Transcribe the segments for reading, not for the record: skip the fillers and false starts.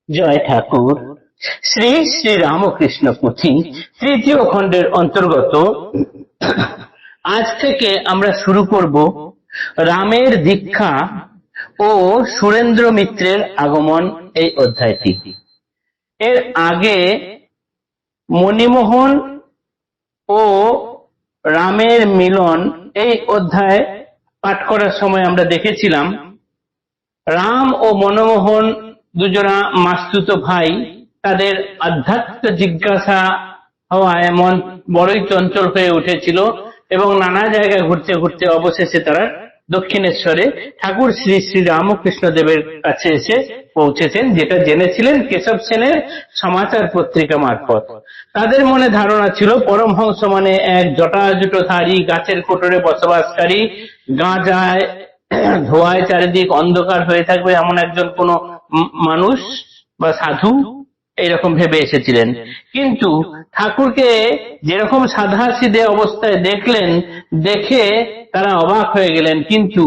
জয় ঠাকুর। শ্রী শ্রী রামকৃষ্ণ পুঁথি তৃতীয় খণ্ডের অন্তর্গত আজ থেকে আমরা শুরু করব রামের দীক্ষা ও সুরেন্দ্র মিত্রের আগমন এই অধ্যায়টি। এর আগে মণিমোহন ও রামের মিলন এই অধ্যায় পাঠ করার সময় আমরা দেখেছিলাম রাম ও মনমোহন দুজনা মাসতুতো ভাই, তাদের আধ্যাত্ম জিজ্ঞাসা হওয়ায় মন বড়ই চঞ্চল হয়ে উঠেছিল এবং নানা জায়গায় ঘুরতে ঘুরতে অবশেষে তারা দক্ষিণেশ্বরে ঠাকুর শ্রী শ্রী রামকৃষ্ণ দেবের কাছে এসে পৌঁছেছেন, যেটা জেনেছিলেন কেশব সেনের সমাচার পত্রিকা মারফত। তাদের মনে ধারণা ছিল পরমহংস মানে এক জটাজুটোধারী গাছের কোটরে বসবাসকারী, গাঁজায় ধোঁয়ায় চারিদিক অন্ধকার হয়ে থাকবে এমন একজন কোন মানুষ বা সাধু, এইরকম ভেবে এসেছিলেন। কিন্তু ঠাকুরকে যেরকম সাদা সিধে অবস্থায় দেখলেন, দেখে তারা অবাক হয়ে গেলেন। কিন্তু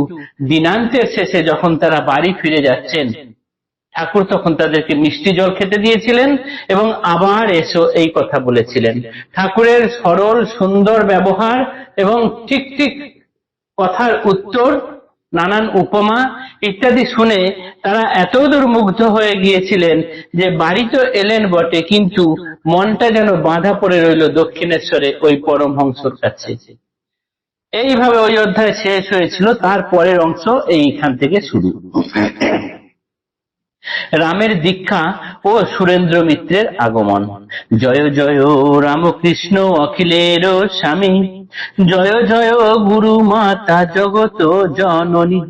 দিনান্তের শেষে যখন তারা বাড়ি ফিরে যাচ্ছেন, ঠাকুর তখন তাদেরকে মিষ্টি জল খেতে দিয়েছিলেন এবং আবার এসো এই কথা বলেছিলেন। ঠাকুরের সরল সুন্দর ব্যবহার এবং ঠিক ঠিক কথার উত্তর, নানান উপমা ইত্যাদি শুনে তারা এতদূর মুগ্ধ হয়ে গিয়েছিলেন যে বাড়ি তো এলেন বটে, কিন্তু মনটা যেন বাঁধা পড়ে রইল দক্ষিণেশ্বরে ওই পরমহংসর কাছে। এইভাবে ওই অধ্যায় শেষ হয়েছিল। তার পরের অংশ এইখান থেকে শুরু। রামের দীক্ষা ও সুরেন্দ্র মিত্রের আগমন। জয় জয় রামকৃষ্ণ অখিলের স্বামী, জয় জয় গুরু মাতা জগত জননী,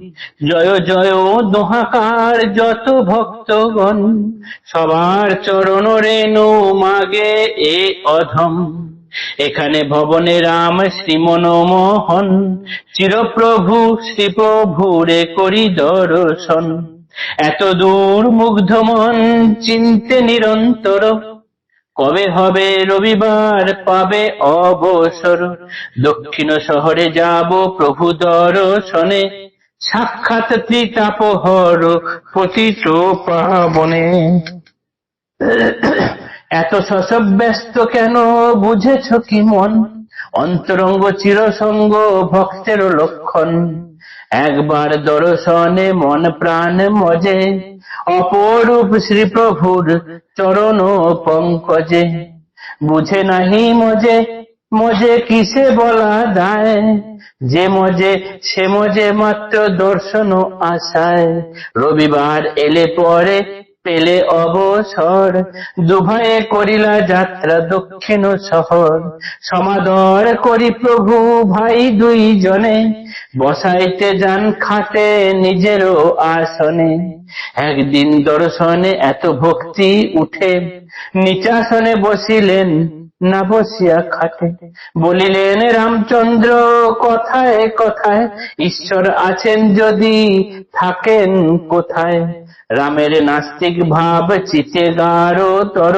জয় জয় দোহাকার যত ভক্তগণ, সবার চরণ রেণু মাগে এ অধম। এখানে ভবনে রাম শ্রীমনমোহন, চিরপ্রভু শ্রীপ্রভুরে করি দর্শন। এত দূর মুগ্ধ মন চিনতে নিরন্তর, কবে হবে রবিবার পাবে অবসর। দক্ষিণ শহরে যাব প্রভু দর্শনে, সাক্ষাৎ ত্রিতাপহর পতিত পাবনে। এত শশব ব্যস্ত কেন বুঝেছ কি মন, অন্তরঙ্গ চিরসঙ্গ ভক্তের লক্ষণ। একবার দর্শনে মন প্রাণ মজে, অপরূপ শ্রীপ্রভুর চরণ পঙ্কজে। বুঝে নাহি মজে, মজে কিসে বলা যায়, যে মজে সে মজে মাত্র দর্শন আশায়। রবিবার এলে পরে পেলে অবসর, দুভয়ে করিলা যাত্রা দক্ষিণ শহর। সমাদর করি প্রভু ভাই দুইজনে, বসাইতে যান খাটে নিজেরও আসনে। একদিন দর্শনে এত ভক্তি উঠে, নিচাসনে বসিলেন না বসিয়া খাটে। বলিলেন রামচন্দ্র কথায় কথায়, ঈশ্বর আছেন যদি থাকেন কোথায়। রামের নাস্তিক ভাব চিতে গাঢ়তর,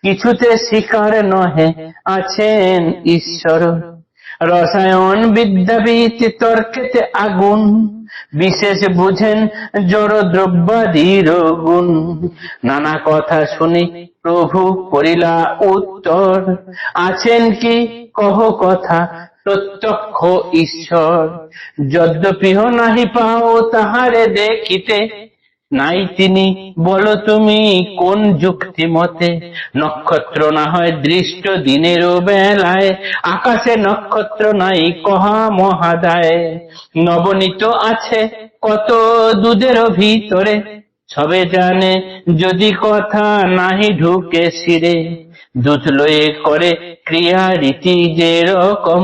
কিছুতে স্বীকার নহে আছেন ঈশ্বর। রসায়ন বিদ্যাবিদ তর্কেতে আগুন, বিশেষ বুঝেন জড় দ্রব্যাদির গুণ। নানা কথা শুনি প্রভু করিলা উত্তর, আছেন কি কহ কথা প্রত্যক্ষ ঈশ্বর। যদ্যপি নাহি পাও তাহারে দেখিতে, নাই তিনি বলো তুমি কোন যুক্তি মতে। নক্ষত্র না হয় দৃষ্ট দিনের বেলায়, আকাশে নক্ষত্র নাই কহা মহাদায়। নবনীত আছে কত দুধের ভিতরে, সবে জানে যদি কথা নাহি ঢুকে শিরে। দুধ লয়ে করে ক্রিয়া রীতি যে রকম,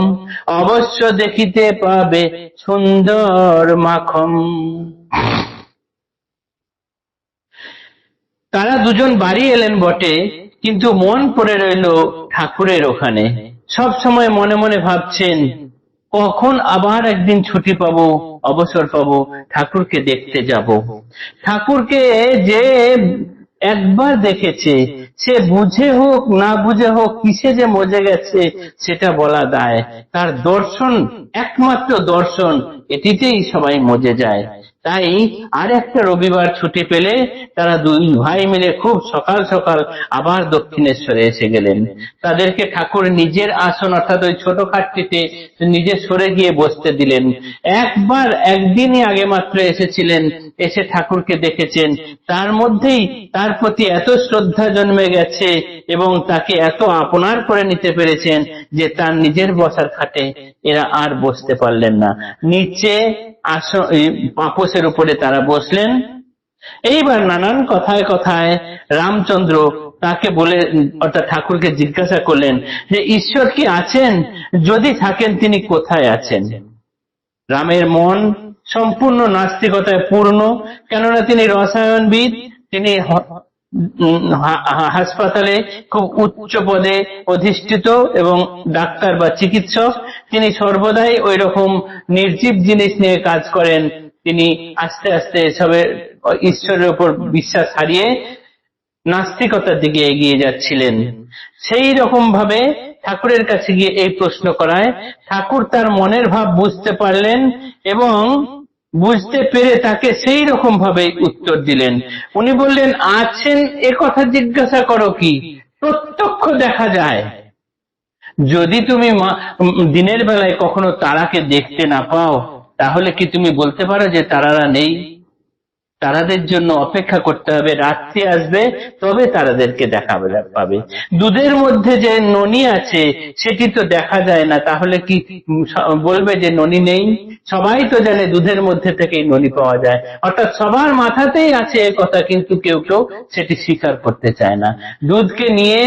অবশ্য দেখিতে পাবে সুন্দর মাখন। তারা দুজন বাড়ি এলেন বটে, কিন্তু মন পড়ে রইল ঠাকুরের ওখানে। সব সময় মনে মনে ভাবছেন কখন আবার একদিন ছুটি পাবো, অবসর পাবো, ঠাকুরকে দেখতে যাব। ঠাকুরকে যে একবার দেখেছে, সে বুঝে হোক না বুঝে হোক কিসে যে মজে গেছে সেটা বলা দায়। তার দর্শন একমাত্র দর্শন, এটিতেই সবাই মজে যায়। তাই আর একটা রবিবার ছুটি পেলে তারা দুই ভাই মিলে খুব সকাল সকাল আবার দক্ষিণেশ্বরে এসে গেলেন। তাদেরকে ঠাকুর নিজের আসন অর্থাৎ ওই ছোট খাটটিতে নিজে সরে গিয়ে বসতে দিলেন। একদিনই আগে মাত্র এসেছিলেন, এসে ঠাকুরকে দেখেছেন, তার মধ্যেই তার প্রতি এত শ্রদ্ধা জন্মে গেছে এবং তাকে এত আপনার করে নিতে পেরেছেন যে তার নিজের বসার খাটে এরা আর বসতে পারলেন না, নিচে পাপোশের উপরে তারা বসলেন। এইবার নানান কথায় কথায় রামচন্দ্র তাকে বলে অর্থাৎ ঠাকুরকে জিজ্ঞাসা করলেন যে ঈশ্বর কি আছেন, যদি থাকেন তিনি কোথায় আছেন। রামের মন সম্পূর্ণ নাস্তিকতায় পূর্ণ, কেননা তিনি রসায়নবিদ, তিনি হাসপাতালে খুব উচ্চ পদে অধিষ্ঠিত এবং ডাক্তার বা চিকিৎসক। তিনি সর্বদাই ওই রকম নির্জীব জিনিস নিয়ে কাজ করেন। তিনি আস্তে আস্তে এসবের ঈশ্বরের উপর বিশ্বাস হারিয়ে নাস্তিকতার দিকে এগিয়ে যাচ্ছিলেন। সেই রকম ভাবে ঠাকুরের কাছে গিয়ে এই প্রশ্ন করায় ঠাকুর তার মনের ভাব বুঝতে পারলেন এবং বুঝতে পেরে তাকে সেই রকম ভাবে উত্তর দিলেন। উনি বললেন, আছেন এ কথা জিজ্ঞাসা করো কি, প্রত্যক্ষ দেখা যায়। যদি তুমি দিনের বেলায় কখনো তারাকে দেখতে না পাও, তাহলে কি তুমি বলতে পারো যে তারারা নেই? তারাদের জন্য অপেক্ষা করতে হবে, রাত্রি আসবে তবে তারাদেরকে দেখা পাবে। দুধের মধ্যে যে ননি আছে সেটি তো দেখা যায় না, তাহলে কি বলবে যে ননি নেই? সবাই তো জানে দুধের মধ্যে থেকেই ননি পাওয়া যায়, অর্থাৎ সবার মাথাতেই আছে এ কথা, কিন্তু কেউ কেউ সেটি স্বীকার করতে চায় না। দুধকে নিয়ে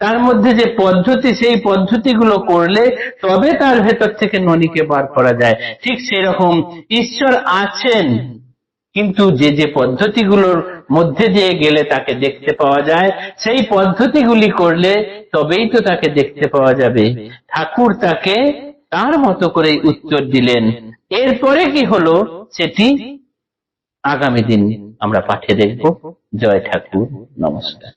তার মধ্যে যে পদ্ধতি, সেই পদ্ধতিগুলো করলে তবে তার ভেতর থেকে ননিকে বার করা যায়। ঠিক সেরকম ঈশ্বর আছেন, কিন্তু যে যে পদ্ধতিগুলোর মধ্যে দিয়ে গেলে তাকে দেখতে পাওয়া যায়, সেই পদ্ধতিগুলি করলে তবেই তো তাকে দেখতে পাওয়া যাবে। ঠাকুর তাকে তার মতো করে উত্তর দিলেন। এরপরে কি হলো সেটি আগামী দিন আমরা পাঠে দেখব। জয় ঠাকুর, নমস্কার।